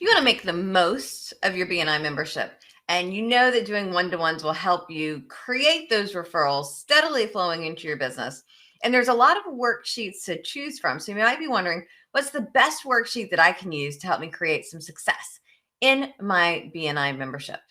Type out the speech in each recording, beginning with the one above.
You want to make the most of your BNI membership, and you know that doing one-to-ones will help you create those referrals steadily flowing into your business. And there's a lot of worksheets to choose from. So you might be wondering, what's the best worksheet that I can use to help me create some success in my BNI membership?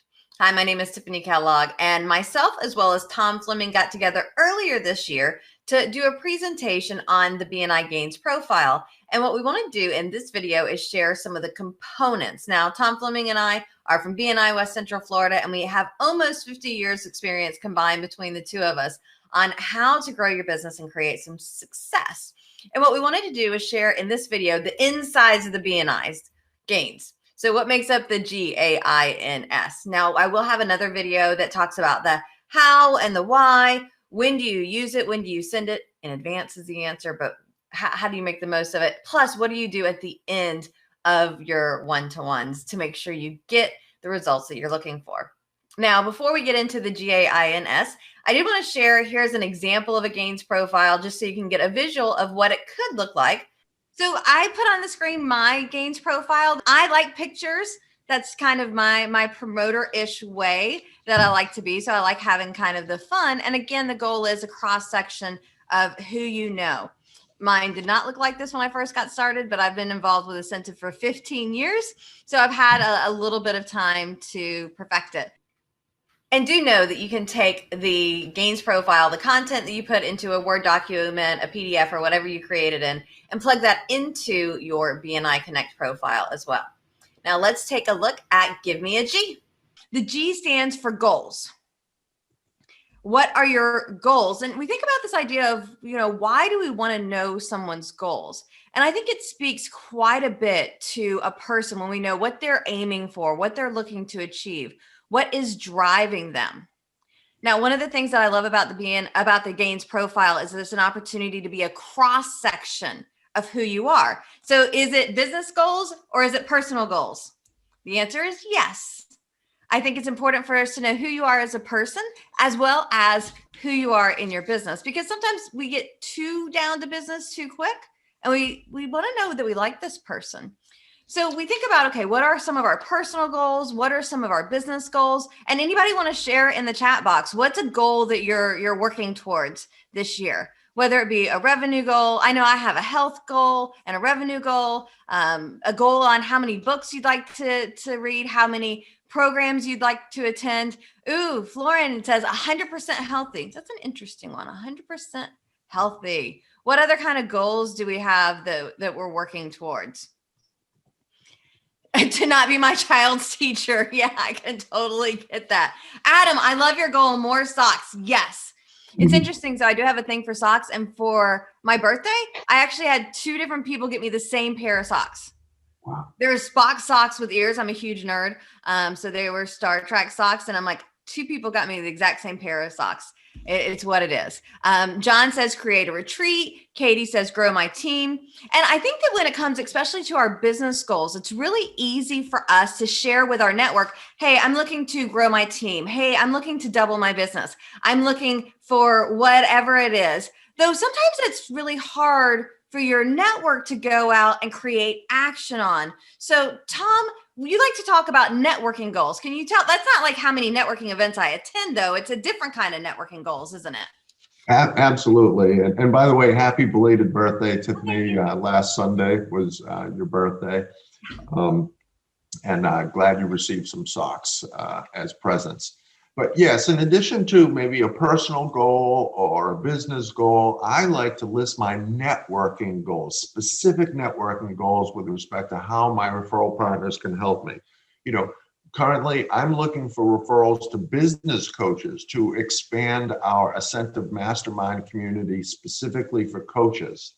Hi, my name is Tiffanie Kellog, and myself as well as Tom Fleming got together earlier this year to do a presentation on the BNI Gains profile. And what we want to do in this video is share some of the components. Now, Tom Fleming and I are from BNI West Central Florida, and we have almost 50 years experience combined between the two of us on how to grow your business and create some success. And what we wanted to do is share in this video the insides of the BNI's gains. So what makes up the GAINS? Now, I will have another video that talks about the how and the why. When do you use it? When do you send it? In advance is the answer, but how do you make the most of it? Plus, what do you do at the end of your one-to-ones to make sure you get the results that you're looking for? Now, before we get into the GAINS, I did want to share, here's an example of a gains profile just so you can get a visual of what it could look like. So I put on the screen my gains profile. I like pictures. That's kind of my promoter-ish way that I like to be. So I like having kind of the fun. And again, the goal is a cross-section of who you know. Mine did not look like this when I first got started, but I've been involved with Incentive for 15 years. So I've had a little bit of time to perfect it. And do know that you can take the gains profile, the content that you put into a Word document, a PDF, or whatever you created in, and plug that into your BNI Connect profile as well. Now let's take a look at Give Me a G. The G stands for goals. What are your goals? And we think about this idea of, why do we want to know someone's goals? And I think it speaks quite a bit to a person when we know what they're aiming for, what they're looking to achieve, what is driving them. Now, one of the things that I love about the gains profile is there's an opportunity to be a cross section of who you are. So is it business goals or is it personal goals? The answer is yes. I think it's important for us to know who you are as a person as well as who you are in your business, because sometimes we get too down to business too quick and we want to know that we like this person. So we think about, okay, what are some of our personal goals? What are some of our business goals? And anybody want to share in the chat box, what's a goal that you're working towards this year? Whether it be a revenue goal. I know I have a health goal and a revenue goal, a goal on how many books you'd like to read, how many programs you'd like to attend. Ooh, Florin says 100% healthy. That's an interesting one, 100% healthy. What other kind of goals do we have that we're working towards? To not be my child's teacher. Yeah, I can totally get that. Adam, I love your goal. More socks. Yes. It's interesting. So I do have a thing for socks. And for my birthday, I actually had 2 different people get me the same pair of socks. Wow. There's Spock socks with ears. I'm a huge nerd. So they were Star Trek socks. And I'm like, 2 people got me the exact same pair of socks. It's what it is. John says, create a retreat. Katie says, grow my team. And I think that when it comes, especially to our business goals, it's really easy for us to share with our network. Hey, I'm looking to grow my team. Hey, I'm looking to double my business. I'm looking for whatever it is. Though sometimes it's really hard for your network to go out and create action on. So Tom, you like to talk about networking goals. Can you tell? That's not like how many networking events I attend, though. It's a different kind of networking goals, isn't it? Absolutely. And by the way, happy belated birthday, Tiffanie. Last Sunday was your birthday. And glad you received some socks as presents. But yes, in addition to maybe a personal goal or a business goal, I like to list my networking goals, specific networking goals with respect to how my referral partners can help me. Currently, I'm looking for referrals to business coaches to expand our Incentive Mastermind community specifically for coaches.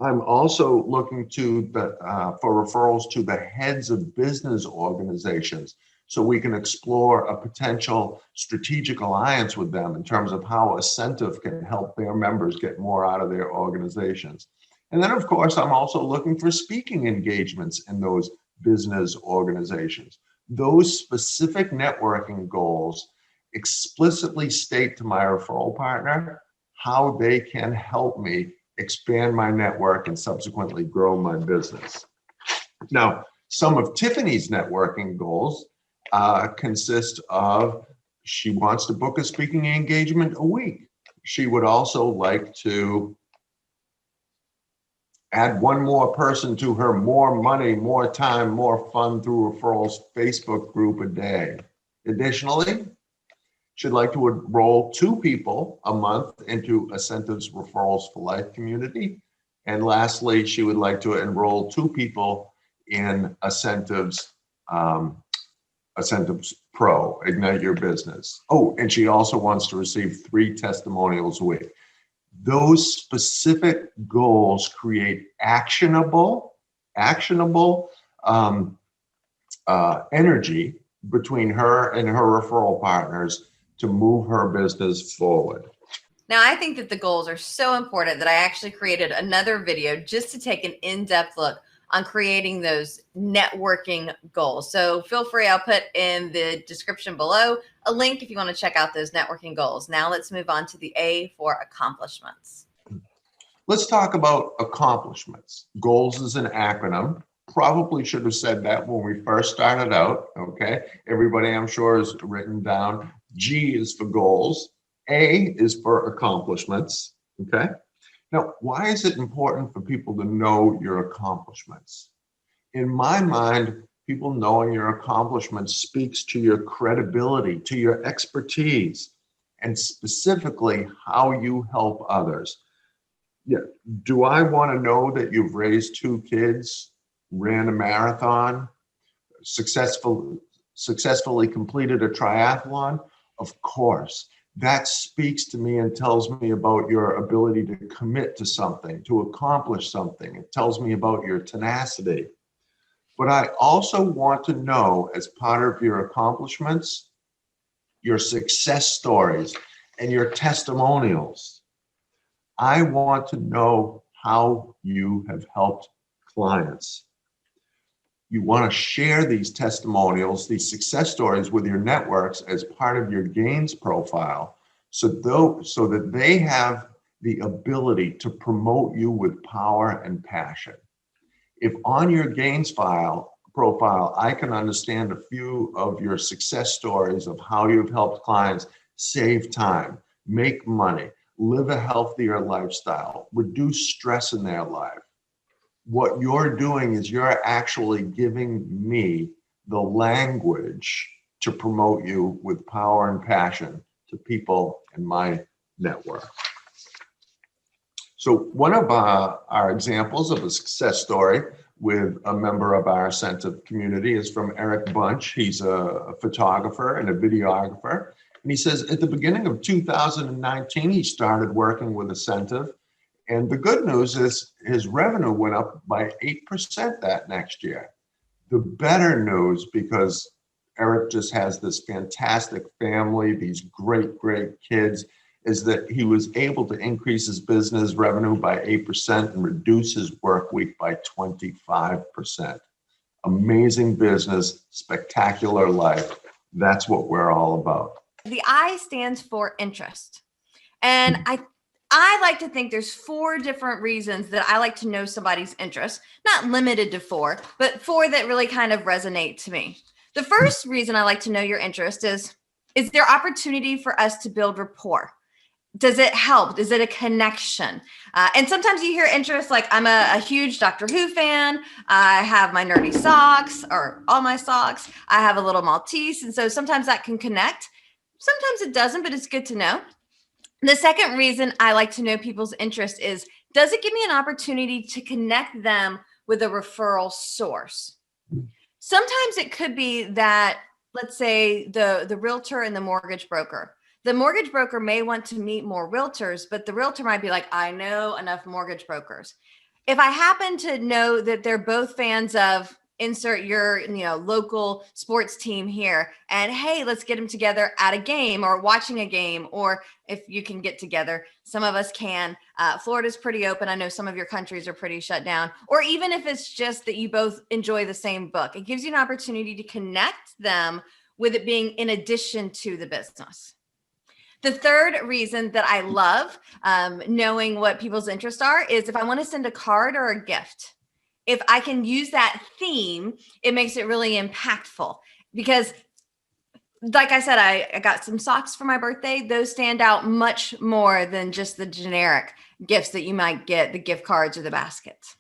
I'm also looking for referrals to the heads of business organizations so we can explore a potential strategic alliance with them in terms of how Incentive can help their members get more out of their organizations. And then, of course, I'm also looking for speaking engagements in those business organizations. Those specific networking goals explicitly state to my referral partner how they can help me expand my network and subsequently grow my business. Now, Some of Tiffany's networking goals consist of she wants to book a speaking engagement a week. She would also like to add one more person to her more money, more time, more fun through referrals Facebook group a day. Additionally, she'd like to enroll 2 people a month into Incentives Referrals for Life community. And lastly, she would like to enroll 2 people in Incentives Pro, Ignite Your Business. Oh, and she also wants to receive 3 testimonials a week. Those specific goals create actionable energy between her and her referral partners to move her business forward. Now, I think that the goals are so important that I actually created another video just to take an in-depth look on creating those networking goals. So feel free, I'll put in the description below a link if you want to check out those networking goals. Now let's move on to the A for accomplishments. Let's talk about accomplishments. Goals is an acronym. Probably should have said that when we first started out, okay? Everybody, I'm sure, has written down G is for goals, A is for accomplishments, okay? Now, why is it important for people to know your accomplishments? In my mind, people knowing your accomplishments speaks to your credibility, to your expertise, and specifically how you help others. Yeah. Do I want to know that you've raised 2 kids, ran a marathon, successfully completed a triathlon? Of course. That speaks to me and tells me about your ability to commit to something, to accomplish something. It tells me about your tenacity. But I also want to know, as part of your accomplishments, your success stories and your testimonials. I want to know how you have helped clients. You want to share these testimonials, these success stories with your networks as part of your gains profile, so that they have the ability to promote you with power and passion. If on your gains profile, I can understand a few of your success stories of how you've helped clients save time, make money, live a healthier lifestyle, reduce stress in their life. What you're doing is you're actually giving me the language to promote you with power and passion to people in my network. So one of our examples of a success story with a member of our incentive community is from Eric Bunch. He's a photographer and a videographer. And he says at the beginning of 2019, he started working with Incentive. And the good news is his revenue went up by 8% that next year. The better news, because Eric just has this fantastic family, these great, great kids, is that he was able to increase his business revenue by 8% and reduce his work week by 25%. Amazing business, spectacular life. That's what we're all about. The I stands for interest. And I like to think there's 4 different reasons that I like to know somebody's interest, not limited to 4, but 4 that really kind of resonate to me. The first reason I like to know your interest is there opportunity for us to build rapport? Does it help? Is it a connection? And sometimes you hear interest, like I'm a huge Doctor Who fan. I have my nerdy socks or all my socks. I have a little Maltese. And so sometimes that can connect. Sometimes it doesn't, but it's good to know. The second reason I like to know people's interest is, does it give me an opportunity to connect them with a referral source? Sometimes it could be that, let's say the realtor and the mortgage broker. The mortgage broker may want to meet more realtors, but the realtor might be like, I know enough mortgage brokers. If I happen to know that they're both fans of insert your local sports team here, and hey, let's get them together at a game or watching a game, or if you can get together, some of us can. Florida's pretty open. I know some of your countries are pretty shut down. Or even if it's just that you both enjoy the same book, it gives you an opportunity to connect them with it being in addition to the business. The third reason that I love knowing what people's interests are is if I want to send a card or a gift. if I can use that theme, it makes it really impactful. Because like I said, I got some socks for my birthday. Those stand out much more than just the generic gifts that you might get, the gift cards or the baskets.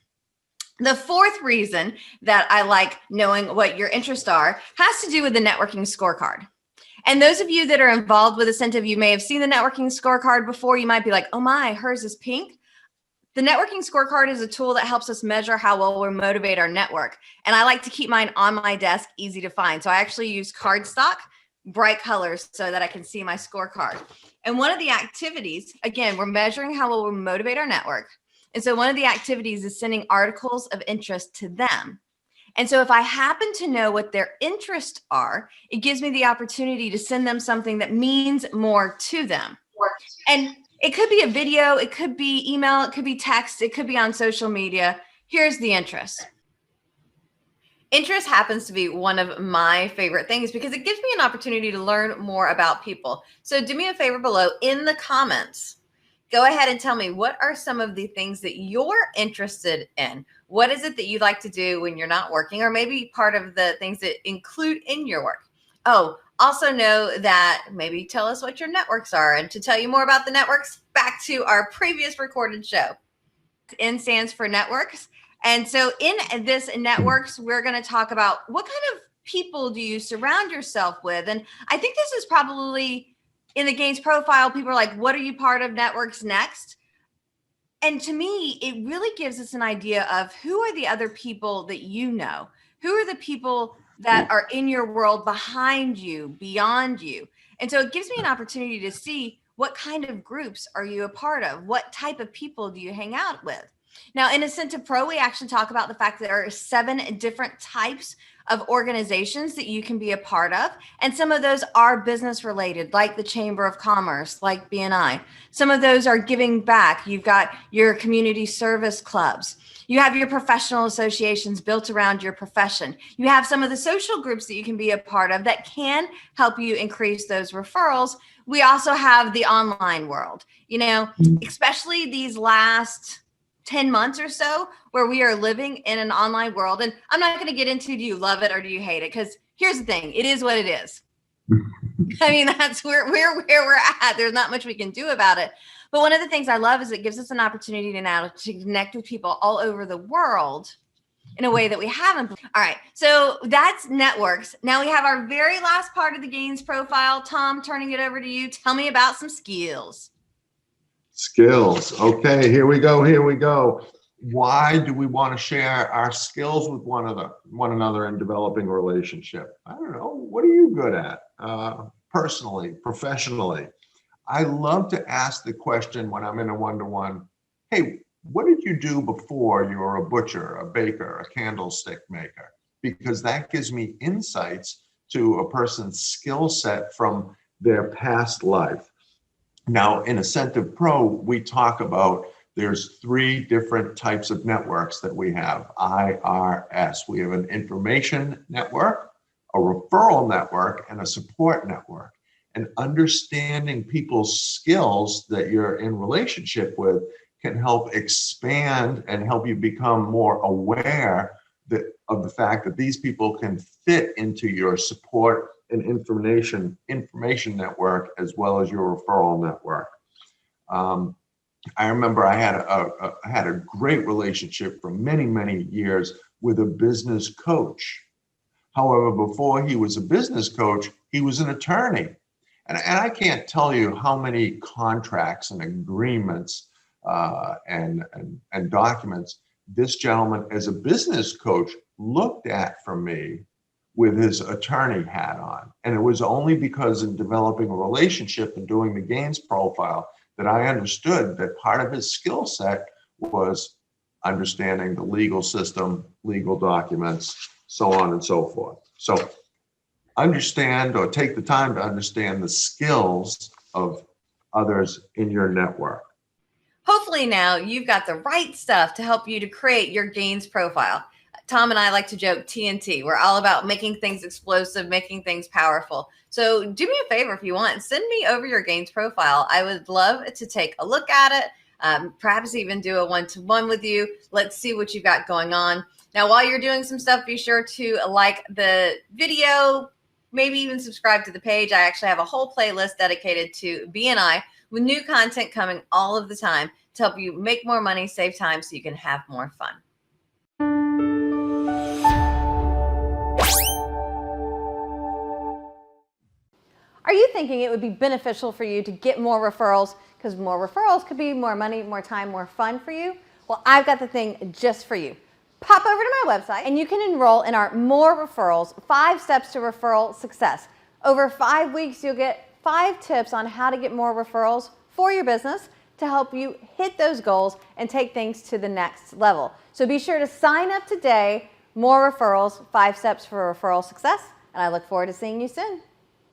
The fourth reason that I like knowing what your interests are has to do with the networking scorecard. And those of you that are involved with Incentive, you may have seen the networking scorecard before. You might be like, oh my, hers is pink. The networking scorecard is a tool that helps us measure how well we motivate our network. And I like to keep mine on my desk, easy to find. So I actually use cardstock, bright colors, so that I can see my scorecard. And one of the activities, again, we're measuring how well we motivate our network. And so one of the activities is sending articles of interest to them. And so if I happen to know what their interests are, it gives me the opportunity to send them something that means more to them. And it could be a video, it could be email, it could be text, it could be on social media. Here's the interest. Interest happens to be one of my favorite things because it gives me an opportunity to learn more about people. So do me a favor below in the comments. Go ahead and tell me, what are some of the things that you're interested in? What is it that you like to do when you're not working, or maybe part of the things that include in your work? Oh, also know that maybe tell us what your networks are. And to tell you more about the networks, back to our previous recorded show. N stands for networks. And so in this networks, we're going to talk about what kind of people do you surround yourself with? And I think this is probably in the Gains profile. People are like, what are you part of networks next? And to me, it really gives us an idea of who are the other people that you know, who are the people that are in your world behind you, beyond you. And so it gives me an opportunity to see what kind of groups are you a part of? What type of people do you hang out with? Now, in Incentive Pro, we actually talk about the fact that there are 7 different types of organizations that you can be a part of. And some of those are business related, like the Chamber of Commerce, like BNI. Some of those are giving back. You've got your community service clubs. You have your professional associations built around your profession. You have some of the social groups that you can be a part of that can help you increase those referrals. We also have the online world, especially these last 10 months or so, where we are living in an online world. And I'm not going to get into, do you love it or do you hate it? Because here's the thing, it is what it is. I mean, that's where we're at. There's not much we can do about it. But one of the things I love is it gives us an opportunity to connect with people all over the world in a way that we haven't. All right, so that's networks. Now we have our very last part of the Gains profile. Tom, turning it over to you. Tell me about some skills. Skills. Okay, here we go. Why do we want to share our skills with one another in developing a relationship? I don't know. What are you good at? Personally, professionally? I love to ask the question when I'm in a one-to-one, hey, what did you do before you were a butcher, a baker, a candlestick maker? Because that gives me insights to a person's skill set from their past life. Now, in Incentive Pro, we talk about there's 3 different types of networks that we have. IRS. We have an information network, a referral network, and a support network. And understanding people's skills that you're in relationship with can help expand and help you become more aware of the fact that these people can fit into your support and information network as well as your referral network. I remember I had a great relationship for many years with a business coach. However, before he was a business coach, he was an attorney. And I can't tell you how many contracts and agreements and documents this gentleman as a business coach looked at for me with his attorney hat on. And it was only because in developing a relationship and doing the Gains profile that I understood that part of his skill set was understanding the legal system, legal documents, so on and so forth. So understand, or take the time to understand, the skills of others in your network. Hopefully now you've got the right stuff to help you to create your Gains profile. Tom and I like to joke TNT. We're all about making things explosive, making things powerful. So do me a favor if you want, send me over your Gains profile. I would love to take a look at it, perhaps even do a one-to-one with you. Let's see what you've got going on. Now, while you're doing some stuff, be sure to like the video, maybe even subscribe to the page. I actually have a whole playlist dedicated to BNI with new content coming all of the time to help you make more money, save time, so you can have more fun. Are you thinking it would be beneficial for you to get more referrals because more referrals could be more money, more time, more fun for you? Well, I've got the thing just for you. Pop over to my website and you can enroll in our MORE Referrals, 5 Steps to Referral Success. Over 5 weeks, you'll get 5 tips on how to get more referrals for your business to help you hit those goals and take things to the next level. So be sure to sign up today. MORE Referrals, 5 Steps for Referral Success, and I look forward to seeing you soon.